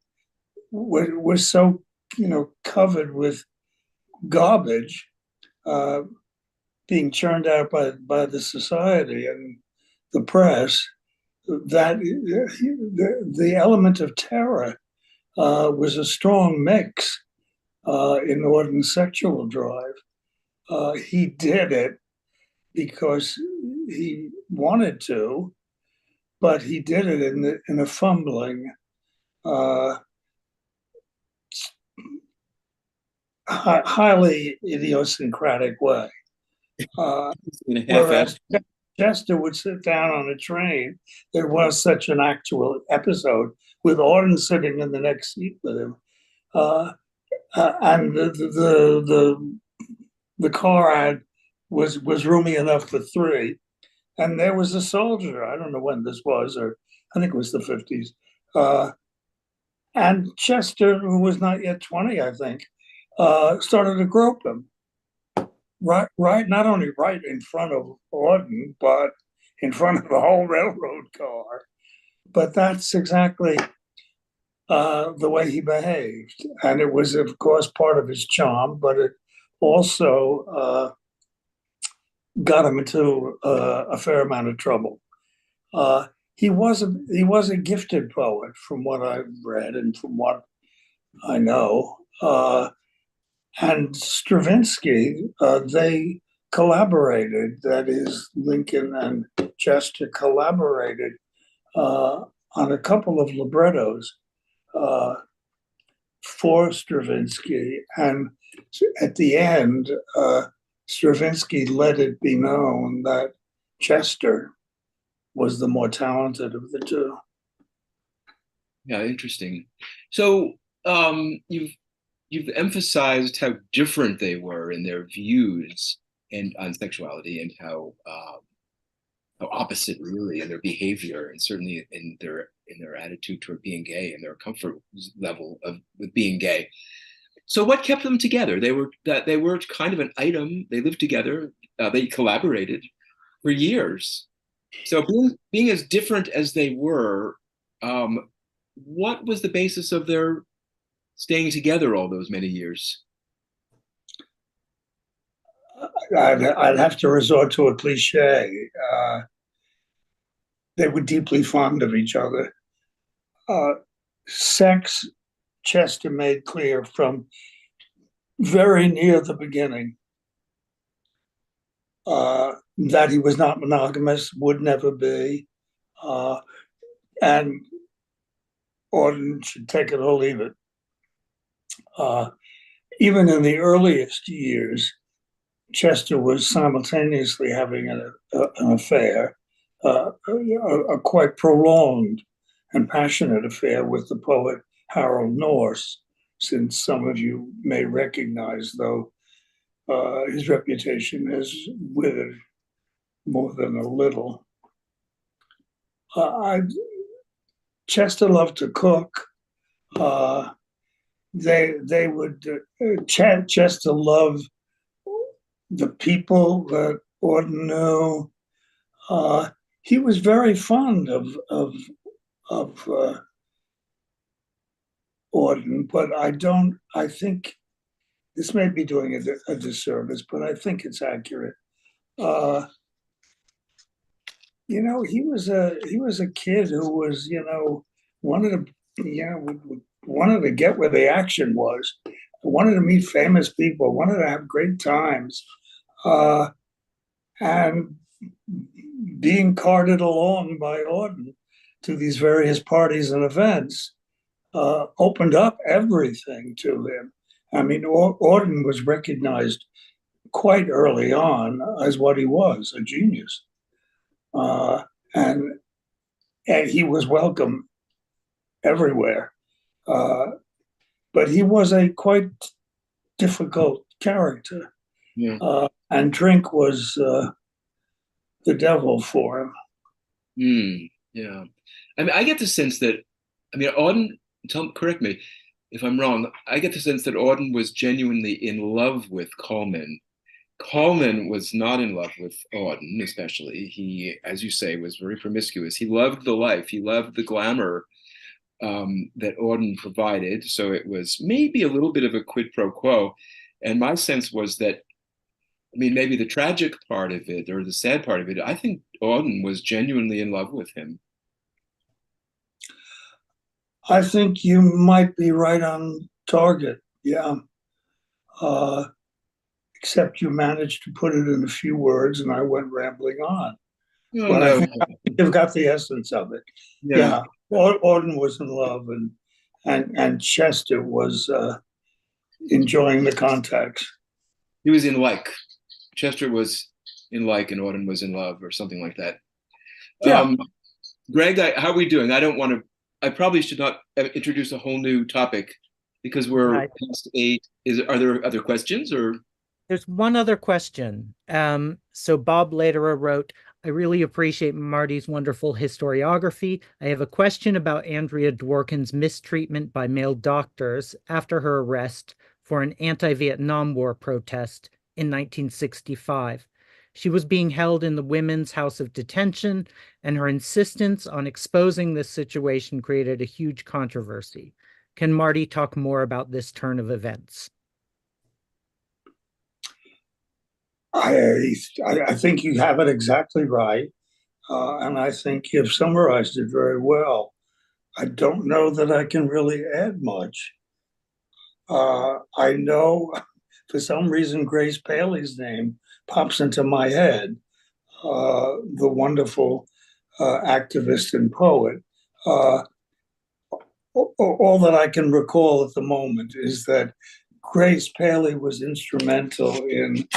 was so covered with garbage being churned out by the society and the press that the element of terror was a strong mix in Auden's sexual drive. He did it because he wanted to, but he did it in a fumbling, highly idiosyncratic way. Whereas Chester would sit down on a train. There was such an actual episode with Auden sitting in the next seat with him, and the car was roomy enough for three, and there was a soldier. I don't know when this was, or I think it was the 50s. And Chester, who was not yet 20, I think, started to grope him. Right, not only right in front of Auden, but in front of the whole railroad car. But that's exactly the way he behaved. And it was, of course, part of his charm, but it also got him into a fair amount of trouble. He was a gifted poet, from what I've read and from what I know. And Stravinsky, they collaborated. That is, Lincoln and Chester collaborated on a couple of librettos for Stravinsky. And at the end, Stravinsky let it be known that Chester was the more talented of the two. Yeah, interesting. So you've emphasized how different they were in their views and on sexuality, and how opposite, really, in their behavior, and certainly in their attitude toward being gay and their comfort level with being gay. So what kept them together? They were kind of an item. They lived together. They collaborated for years. So being as different as they were, what was the basis of their staying together all those many years? I'd have to resort to a cliche. They were deeply fond of each other. Sex, Chester made clear from very near the beginning that he was not monogamous, would never be, and Auden should take it or leave it. Even in the earliest years, Chester was simultaneously having an affair, a quite prolonged and passionate affair with the poet Harold Norse, since some of you may recognize, though his reputation has withered more than a little. Chester loved to cook. They would Chester loved the people that Auden knew. He was very fond of Auden, but I think this may be doing a disservice, but I think it's accurate. He was a kid who was, wanted to get where the action was, wanted to meet famous people, wanted to have great times, and being carted along by Auden to these various parties and events opened up everything to him. I mean, Auden was recognized quite early on as what he was, a genius. And and he was welcome everywhere. But he was a quite difficult character. Yeah. And drink was the devil for him. Yeah. I mean, I get the sense that, I mean, Auden, correct me if I'm wrong, I get the sense that Auden was genuinely in love with Kallman. Kallman was not in love with Auden, especially. He, as you say, was very promiscuous. He loved the life. He loved the glamour that Auden provided. So it was maybe a little bit of a quid pro quo. And my sense was that, I mean, maybe the tragic part of it or the sad part of it, I think Auden was genuinely in love with him. I think you might be right on target. Yeah. Except you managed to put it in a few words and I went rambling on. Oh, But no. I think you've got the essence of it. Yeah. Auden was in love and Chester was enjoying the contacts. He was in like. Chester was in like and Auden was in love or something like that. Yeah. Greg, how are we doing? I probably should not introduce a whole new topic because we're past 8. Are there other questions or? There's one other question. So Bob Lederer wrote, I really appreciate Marty's wonderful historiography. I have a question about Andrea Dworkin's mistreatment by male doctors after her arrest for an anti-Vietnam War protest in 1965. She was being held in the Women's House of Detention, and her insistence on exposing this situation created a huge controversy. Can Marty talk more about this turn of events? I think you have it exactly right. And I think you've summarized it very well. I don't know that I can really add much. I know for some reason Grace Paley's name pops into my head, the wonderful activist and poet. All that I can recall at the moment is that Grace Paley was instrumental in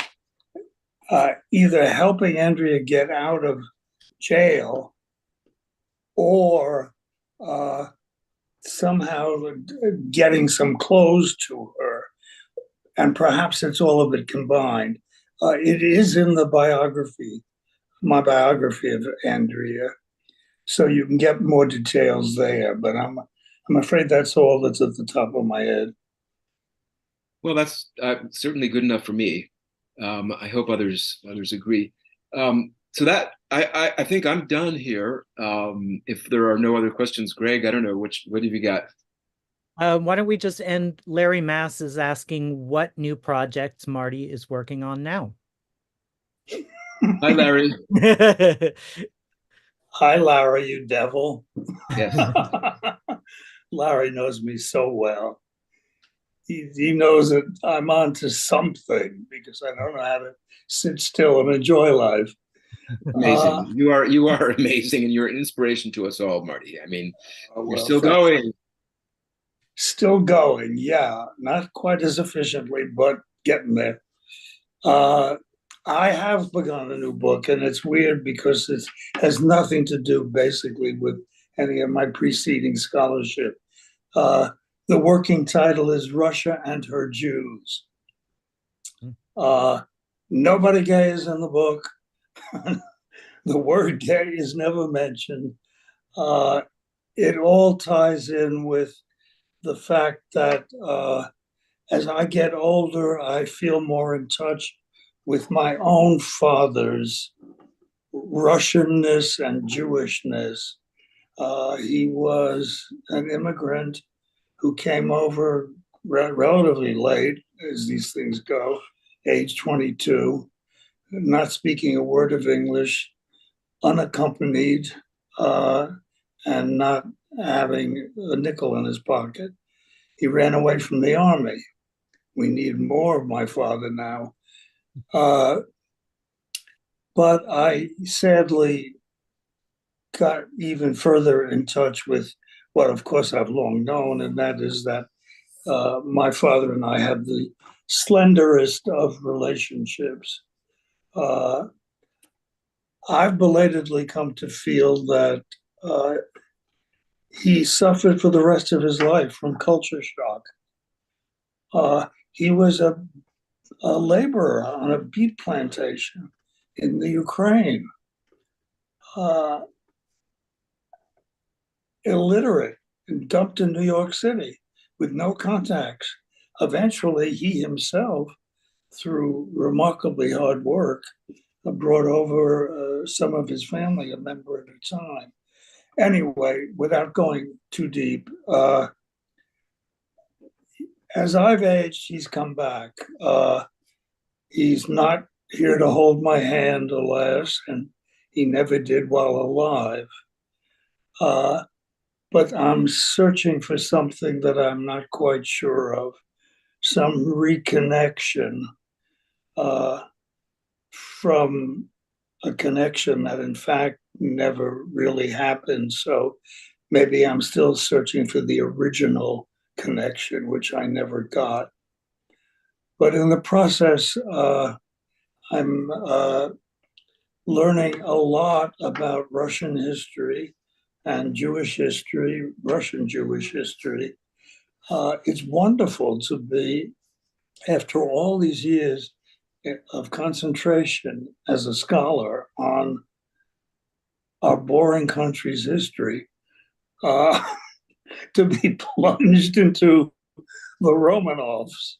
either helping Andrea get out of jail or somehow getting some clothes to her. And perhaps it's all of it combined. It is in the biography, my biography of Andrea. So you can get more details there, but I'm afraid that's all that's at the top of my head. Well, that's certainly good enough for me. I hope others agree. So that I think I'm done here. If there are no other questions, Greg, I don't know what have you got? Why don't we just end? Larry Mass is asking what new projects Marty is working on now. Hi, Larry. Hi, Larry, you devil. Yes. Larry knows me so well. He knows that I'm on to something because I don't know how to sit still and enjoy life. Amazing. You are amazing, and you're an inspiration to us all, Marty. I mean, you're still going. Still going, yeah. Not quite as efficiently, but getting there. I have begun a new book, and it's weird because it has nothing to do basically with any of my preceding scholarship. The working title is Russia and Her Jews. Nobody gay is in the book. The word gay is never mentioned. It all ties in with the fact that as I get older, I feel more in touch with my own father's Russianness and Jewishness. He was an immigrant who came over relatively late, as these things go, age 22, not speaking a word of English, unaccompanied, and not having a nickel in his pocket. He ran away from the army. We need more of my father now. But I sadly got even further in touch with what, of course, I've long known, and that is that my father and I have the slenderest of relationships. I've belatedly come to feel that he suffered for the rest of his life from culture shock. He was a laborer on a beet plantation in the Ukraine, illiterate and dumped in New York City with no contacts. Eventually, he himself, through remarkably hard work, brought over some of his family, a member at a time. Anyway, without going too deep, as I've aged, he's come back. He's not here to hold my hand, alas, and he never did while alive. But I'm searching for something that I'm not quite sure of, some reconnection from a connection that in fact never really happened. So maybe I'm still searching for the original connection, which I never got. But in the process, I'm learning a lot about Russian history and Jewish history, Russian Jewish history. It's wonderful to be, after all these years of concentration as a scholar on our boring country's history, to be plunged into the Romanovs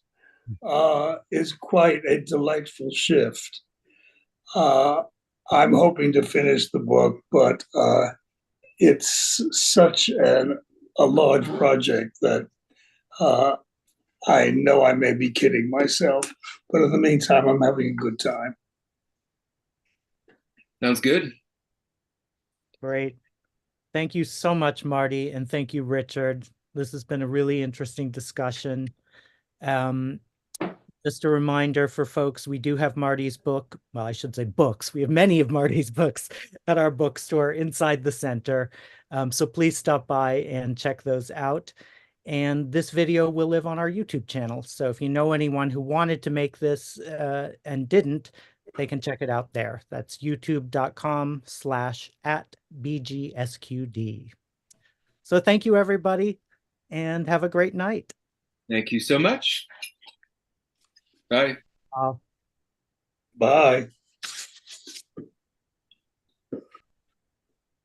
is quite a delightful shift. I'm hoping to finish the book, but it's such a large project that I know I may be kidding myself, but in the meantime, I'm having a good time. Sounds good. Great. Thank you so much, Marty, and thank you, Richard. This has been a really interesting discussion. Just a reminder for folks, we do have Marty's book. Well, I should say books. We have many of Marty's books at our bookstore inside the center. So please stop by and check those out. And this video will live on our YouTube channel. So if you know anyone who wanted to make this and didn't, they can check it out there. That's youtube.com/@BGSQD. So thank you, everybody, and have a great night. Thank you so much. Bye. Bye.